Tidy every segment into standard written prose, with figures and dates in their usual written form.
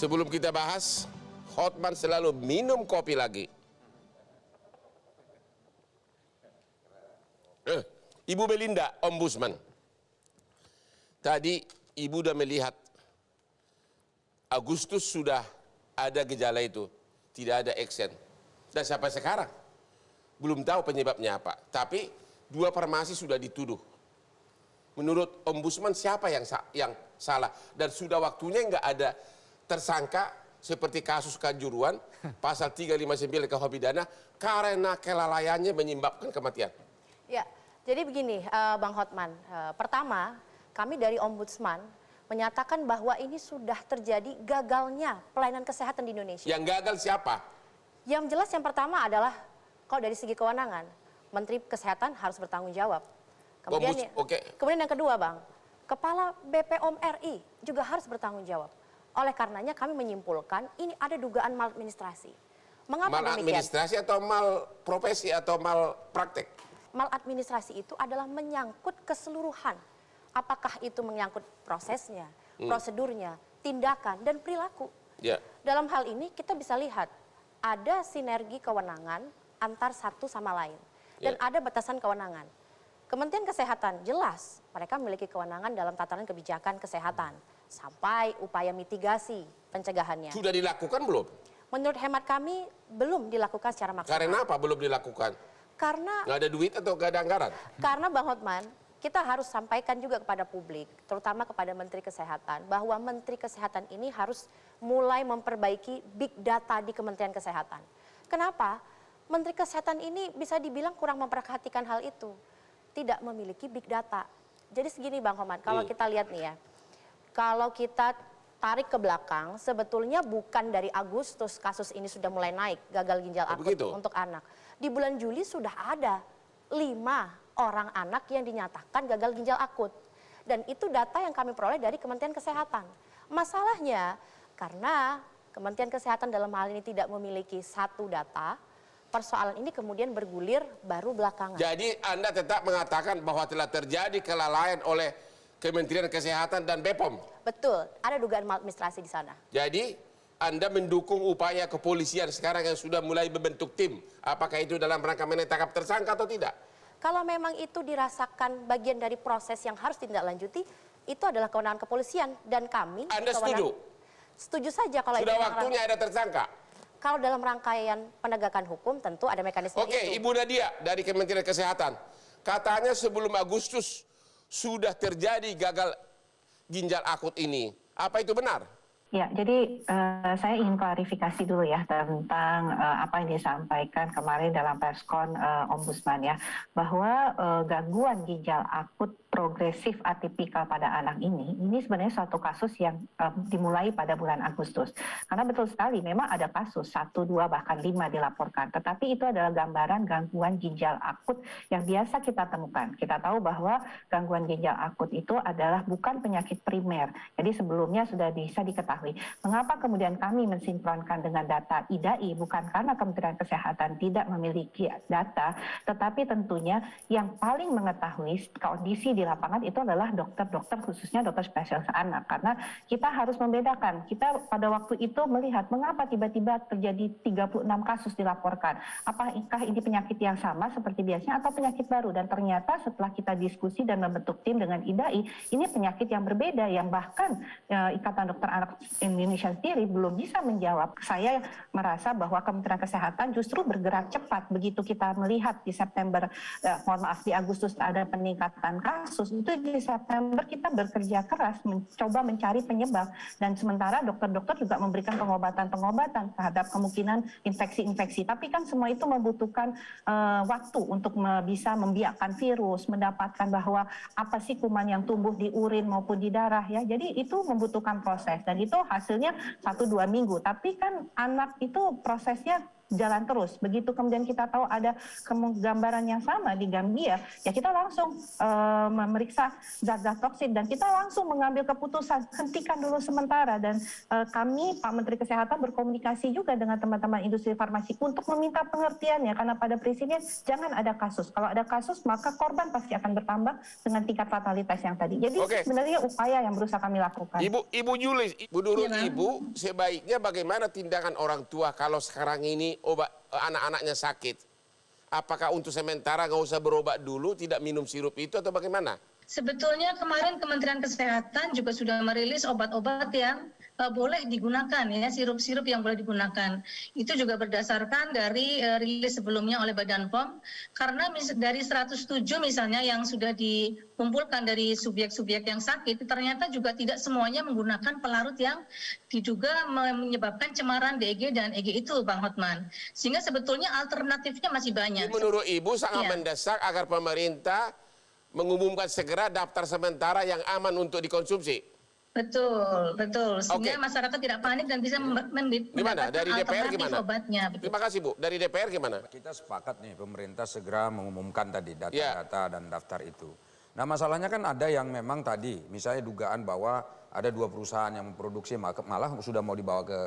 Sebelum kita bahas, Hotman selalu minum kopi lagi. Ibu Belinda, Ombudsman. Tadi Ibu sudah melihat Agustus sudah ada gejala itu, tidak ada action. Dan sampai sekarang belum tahu penyebabnya apa. Tapi dua farmasi sudah dituduh. Menurut Ombudsman siapa yang salah? Dan sudah waktunya nggak ada tersangka seperti kasus Kanjuruhan, pasal 359 KUH pidana karena kelalaiannya menyebabkan kematian. Ya, jadi begini Bang Hotman. Pertama, kami dari Ombudsman menyatakan bahwa ini sudah terjadi gagalnya pelayanan kesehatan di Indonesia. Yang gagal siapa? Yang jelas yang pertama adalah kalau dari segi kewenangan, Menteri Kesehatan harus bertanggung jawab. Kemudian yang kedua Bang, Kepala BPOM RI juga harus bertanggung jawab. Oleh karenanya kami menyimpulkan ini ada dugaan maladministrasi. Mengapa demikian? Maladministrasi atau mal profesi atau mal praktek? Maladministrasi itu adalah menyangkut keseluruhan. Apakah itu menyangkut prosesnya, prosedurnya, tindakan, dan perilaku. Ya. Dalam hal ini kita bisa lihat ada sinergi kewenangan antar satu sama lain. Dan ada batasan kewenangan. Kementerian Kesehatan jelas mereka memiliki kewenangan dalam tataran kebijakan kesehatan. Sampai upaya mitigasi pencegahannya. Sudah dilakukan belum? Menurut hemat kami belum dilakukan secara maksimal. Karena apa belum dilakukan? Karena nggak ada duit atau nggak ada anggaran? Karena Bang Hotman, kita harus sampaikan juga kepada publik, terutama kepada Menteri Kesehatan, bahwa Menteri Kesehatan ini harus mulai memperbaiki big data di Kementerian Kesehatan. Kenapa? Menteri Kesehatan ini bisa dibilang kurang memperhatikan hal itu. Tidak memiliki big data. Jadi segini Bang Hotman, kalau kita lihat nih ya, kalau kita tarik ke belakang, sebetulnya bukan dari Agustus kasus ini sudah mulai naik, gagal ginjal akut untuk anak. Di bulan Juli sudah ada 5 orang anak yang dinyatakan gagal ginjal akut. Dan itu data yang kami peroleh dari Kementerian Kesehatan. Masalahnya karena Kementerian Kesehatan dalam hal ini tidak memiliki satu data, persoalan ini kemudian bergulir baru belakangan. Jadi Anda tetap mengatakan bahwa telah terjadi kelalaian oleh Kementerian Kesehatan dan BPOM? Betul, ada dugaan maladministrasi di sana. Jadi Anda mendukung upaya kepolisian sekarang yang sudah mulai membentuk tim. Apakah itu dalam rangka menetapkan tersangka atau tidak? Kalau memang itu dirasakan bagian dari proses yang harus ditindaklanjuti, itu adalah kewenangan kepolisian dan kami. Anda setuju? Setuju saja kalau sudah waktunya ada tersangka. Kalau dalam rangkaian penegakan hukum tentu ada mekanisme itu. Oke, Ibu Nadia dari Kementerian Kesehatan, katanya sebelum Agustus sudah terjadi gagal ginjal akut ini. Apa itu benar? Ya, jadi saya ingin klarifikasi dulu ya tentang apa yang disampaikan kemarin dalam perskon Ombudsman ya, bahwa gangguan ginjal akut progresif atipikal pada anak ini sebenarnya suatu kasus yang dimulai pada bulan Agustus. Karena betul sekali memang ada kasus 1, 2 bahkan 5 dilaporkan, tetapi itu adalah gambaran gangguan ginjal akut yang biasa kita temukan. Kita tahu bahwa gangguan ginjal akut itu adalah bukan penyakit primer. Jadi sebelumnya sudah bisa diketahui. Mengapa kemudian kami mensinkronkan dengan data IDAI? Bukan karena Kementerian Kesehatan tidak memiliki data, tetapi tentunya yang paling mengetahui kondisi di lapangan itu adalah dokter-dokter, khususnya dokter spesialis anak. Karena kita harus membedakan. Kita pada waktu itu melihat mengapa tiba-tiba terjadi 36 kasus dilaporkan. Apakah ini penyakit yang sama seperti biasanya atau penyakit baru? Dan ternyata setelah kita diskusi dan membentuk tim dengan IDAI, ini penyakit yang berbeda yang bahkan Ikatan Dokter Anak Indonesia sendiri belum bisa menjawab. Saya merasa bahwa Kementerian Kesehatan justru bergerak cepat. Begitu kita melihat di September, di Agustus ada peningkatan kasus, itu di September kita bekerja keras mencoba mencari penyebab. Dan sementara dokter-dokter juga memberikan pengobatan-pengobatan terhadap kemungkinan infeksi-infeksi. Tapi kan semua itu membutuhkan waktu untuk bisa membiakkan virus, mendapatkan bahwa apa sih kuman yang tumbuh di urin maupun di darah ya. Jadi itu membutuhkan proses dan itu hasilnya 1-2 minggu. Tapi kan anak itu prosesnya jalan terus. Begitu kemudian kita tahu ada gambaran yang sama di Gambia, ya kita langsung memeriksa zat-zat toksik dan kita langsung mengambil keputusan hentikan dulu sementara. Dan kami, Pak Menteri Kesehatan, berkomunikasi juga dengan teman-teman industri farmasi untuk meminta pengertiannya, karena pada prinsipnya jangan ada kasus. Kalau ada kasus maka korban pasti akan bertambah dengan tingkat fatalitas yang tadi. Jadi sebenarnya upaya yang berusaha kami lakukan. Ibu Julis, menurut Ibu sebaiknya bagaimana tindakan orang tua kalau sekarang ini anak-anaknya sakit? Apakah untuk sementara nggak usah berobat dulu, tidak minum sirup itu atau bagaimana? Sebetulnya kemarin Kementerian Kesehatan juga sudah merilis obat-obat yang boleh digunakan, ya, sirup-sirup yang boleh digunakan. Itu juga berdasarkan dari rilis sebelumnya oleh Badan POM, karena dari 107 misalnya yang sudah dikumpulkan dari subjek-subjek yang sakit, ternyata juga tidak semuanya menggunakan pelarut yang diduga menyebabkan cemaran DEG dan EG itu, Bang Hotman. Sehingga sebetulnya alternatifnya masih banyak. Menurut Ibu sangat mendesak agar pemerintah mengumumkan segera daftar sementara yang aman untuk dikonsumsi. Betul, betul. Sehingga masyarakat tidak panik dan bisa gimana? Dari DPR gimana? Obatnya. Terima kasih Bu. Dari DPR gimana? Kita sepakat nih pemerintah segera mengumumkan tadi data-data dan daftar itu. Nah masalahnya kan ada yang memang tadi misalnya dugaan bahwa ada 2 perusahaan yang memproduksi malah sudah mau dibawa ke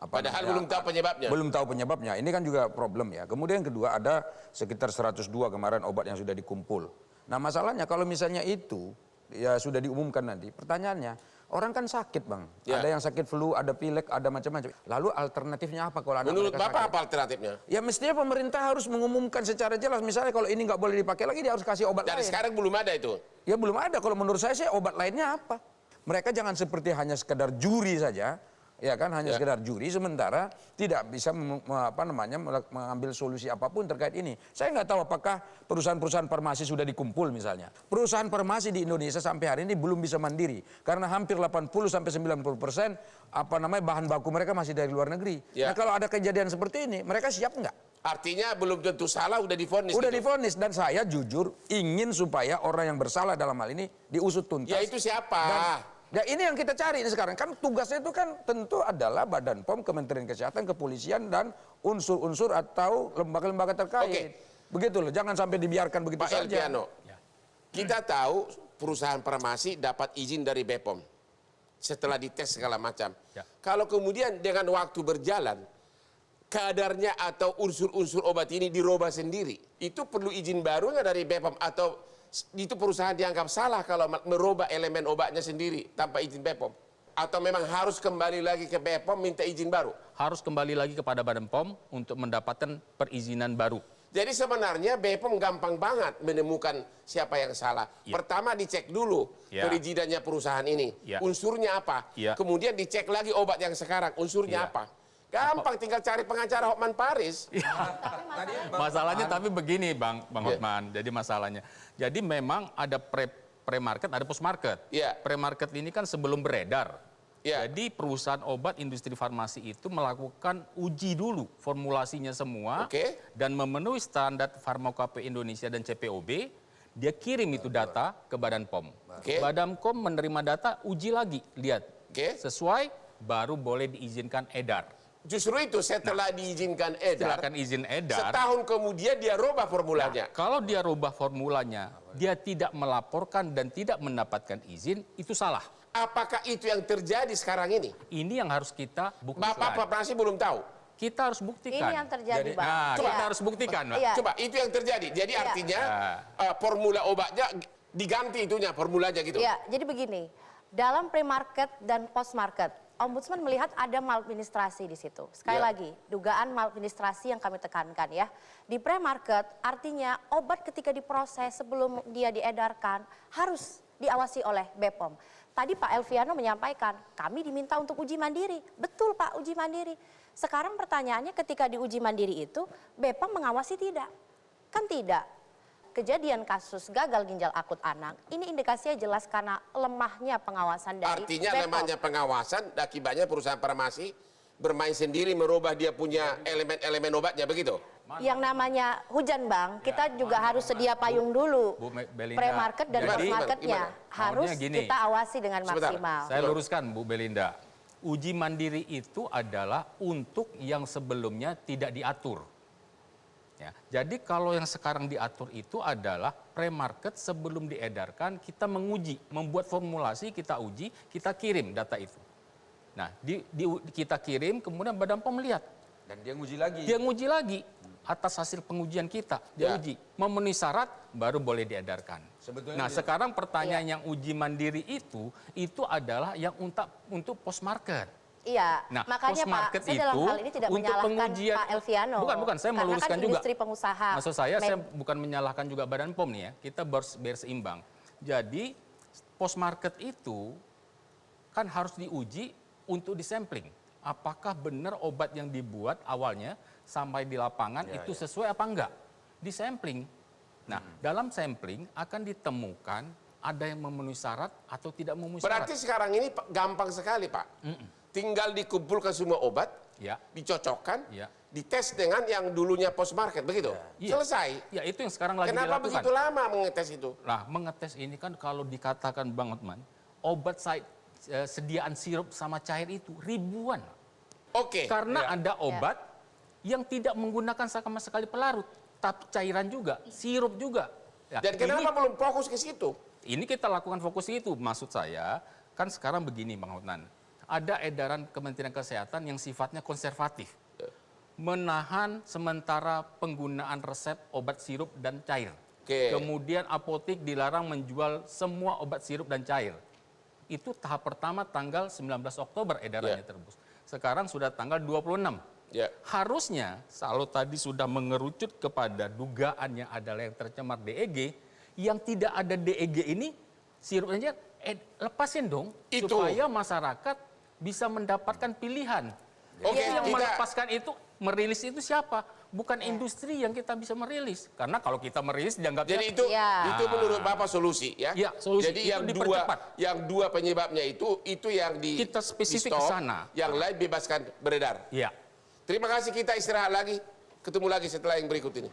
padahal belum tahu penyebabnya. Belum tahu penyebabnya. Ini kan juga problem ya. Kemudian yang kedua ada sekitar 102 kemarin obat yang sudah dikumpul. Nah masalahnya kalau misalnya itu ya sudah diumumkan nanti, pertanyaannya orang kan sakit Bang, ada yang sakit flu, ada pilek, ada macam-macam. Lalu alternatifnya apa kalau anak menurut mereka Bapak sakit? apa alternatifnya? Ya mestinya pemerintah harus mengumumkan secara jelas. Misalnya kalau ini nggak boleh dipakai lagi, dia harus kasih obat Dari lain. sekarang belum ada itu? Ya belum ada. Kalau menurut saya sih obat lainnya apa? Mereka jangan seperti hanya sekedar juri saja. Ya kan, hanya sekedar juri, sementara tidak bisa mengambil solusi apapun terkait ini. Saya nggak tahu apakah perusahaan-perusahaan farmasi sudah dikumpul misalnya. Perusahaan farmasi di Indonesia sampai hari ini belum bisa mandiri karena hampir 80-90% bahan baku mereka masih dari luar negeri. Nah kalau ada kejadian seperti ini, mereka siap nggak? Artinya belum tentu salah, udah divonis. Udah divonis, dan saya jujur ingin supaya orang yang bersalah dalam hal ini diusut tuntas. Ya itu siapa? Ya ini yang kita cari ini sekarang. Kan tugasnya itu kan tentu adalah Badan POM, Kementerian Kesehatan, Kepolisian, dan unsur-unsur atau lembaga-lembaga terkait. Begitu loh, jangan sampai dibiarkan begitu Pak saja. Elviano, kita tahu perusahaan farmasi dapat izin dari BPOM setelah dites segala macam. Kalau kemudian dengan waktu berjalan, kadarnya atau unsur-unsur obat ini dirubah sendiri, itu perlu izin baru nggak dari BPOM atau itu perusahaan dianggap salah kalau merubah elemen obatnya sendiri tanpa izin BPOM? Atau memang harus kembali lagi ke BPOM minta izin baru? Harus kembali lagi kepada Badan POM untuk mendapatkan perizinan baru. Jadi sebenarnya BPOM gampang banget menemukan siapa yang salah. Pertama dicek dulu perizinannya perusahaan ini, unsurnya apa. Kemudian dicek lagi obat yang sekarang, unsurnya apa. Gampang, tinggal cari pengacara Hotman Paris. Masalahnya tapi begini Bang Hotman, jadi masalahnya. Jadi memang ada pre-market, ada post-market. Pre-market ini kan sebelum beredar. Jadi perusahaan obat industri farmasi itu melakukan uji dulu formulasinya semua dan memenuhi standar Farmakope Indonesia dan CPOB, dia kirim itu data ke Badan POM. Badan POM menerima data, uji lagi, lihat sesuai, baru boleh diizinkan edar. Justru itu setelah diizinkan edar, silakan izin edar. Setahun kemudian dia rubah formulanya. Kalau dia rubah formulanya, dia tidak melaporkan dan tidak mendapatkan izin, itu salah. Apakah itu yang terjadi sekarang ini? Ini yang harus kita buktikan. Bapak farmasi belum tahu. Kita harus buktikan. Ini yang terjadi, Bang. Nah, kita harus buktikan, Pak. Coba, itu yang terjadi. Jadi artinya formula obatnya diganti itunya, formulanya gitu. Iya, jadi begini. Dalam pre-market dan post-market, Ombudsman melihat ada maladministrasi di situ. Sekali lagi, dugaan maladministrasi yang kami tekankan ya. Di pre-market artinya obat ketika diproses sebelum dia diedarkan harus diawasi oleh BPOM. Tadi Pak Elviano menyampaikan, kami diminta untuk uji mandiri. Betul Pak, uji mandiri. Sekarang pertanyaannya ketika diuji mandiri itu, BPOM mengawasi tidak? Kan tidak. Kejadian kasus gagal ginjal akut anak, ini indikasinya jelas karena lemahnya pengawasan dari Artinya BPOM. lemahnya pengawasan, akibatnya perusahaan farmasi bermain sendiri merubah dia punya elemen-elemen obatnya, begitu? Yang namanya hujan Bang, kita juga harus sedia payung dulu. Pre-market dan post-marketnya harus kita awasi dengan maksimal. Saya luruskan Bu Belinda. Uji mandiri itu adalah untuk yang sebelumnya tidak diatur. Ya, jadi kalau yang sekarang diatur itu adalah pre-market sebelum diedarkan kita menguji, membuat formulasi, kita uji, kita kirim data itu. Nah, kita kirim, kemudian Badan POM melihat. Dan dia nguji lagi. Dia nguji lagi atas hasil pengujian kita. Dia uji, memenuhi syarat baru boleh diedarkan. Sebetulnya sekarang pertanyaan yang uji mandiri itu adalah yang untuk post market. Iya, Nah, makanya Pak, saya dalam hal ini tidak menyalahkan Pak Elviano. Bukan, saya karena meluruskan kan juga. industri pengusaha. Maksud saya bukan menyalahkan juga Badan POM nih ya. Kita biar seimbang. Jadi post market itu kan harus diuji untuk disampling. Apakah benar obat yang dibuat awalnya sampai di lapangan itu sesuai apa enggak? Disampling. Nah, dalam sampling akan ditemukan ada yang memenuhi syarat atau tidak memenuhi syarat. Berarti sekarang ini gampang sekali, Pak. Tinggal dikumpulkan semua obat, dicocokkan, dites dengan yang dulunya post market, begitu? Selesai. Ya, itu yang sekarang lagi Kenapa dilakukan. begitu lama mengetes itu? Nah, mengetes ini kan kalau dikatakan Bang Hotman, obat sediaan sirup sama cair itu ribuan. Oke. Karena ada obat yang tidak menggunakan sama sekali pelarut, tapi cairan juga, sirup juga. Ya, Dan kenapa belum fokus ke situ? Ini kita lakukan fokus itu. Maksud saya, kan sekarang begini Bang Hotman. Ada edaran Kementerian Kesehatan yang sifatnya konservatif. Menahan sementara penggunaan resep obat sirup dan cair. Kemudian apotek dilarang menjual semua obat sirup dan cair. Itu tahap pertama tanggal 19 Oktober edarannya terbus. Sekarang sudah tanggal 26. Harusnya, kalau tadi sudah mengerucut kepada dugaannya adalah yang tercemar DEG, yang tidak ada DEG ini, sirupnya lepasin dong, supaya masyarakat bisa mendapatkan pilihan. Yang melepaskan itu, merilis itu siapa? Bukan industri yang kita bisa merilis. Karena kalau kita merilis dianggap jadi itu menurut Bapak solusi ya? Ya, solusi. Jadi yang dua penyebabnya itu yang kita spesifik ke sana. Yang lain bebaskan beredar. Iya. Terima kasih, kita istirahat lagi. Ketemu lagi setelah yang berikut ini.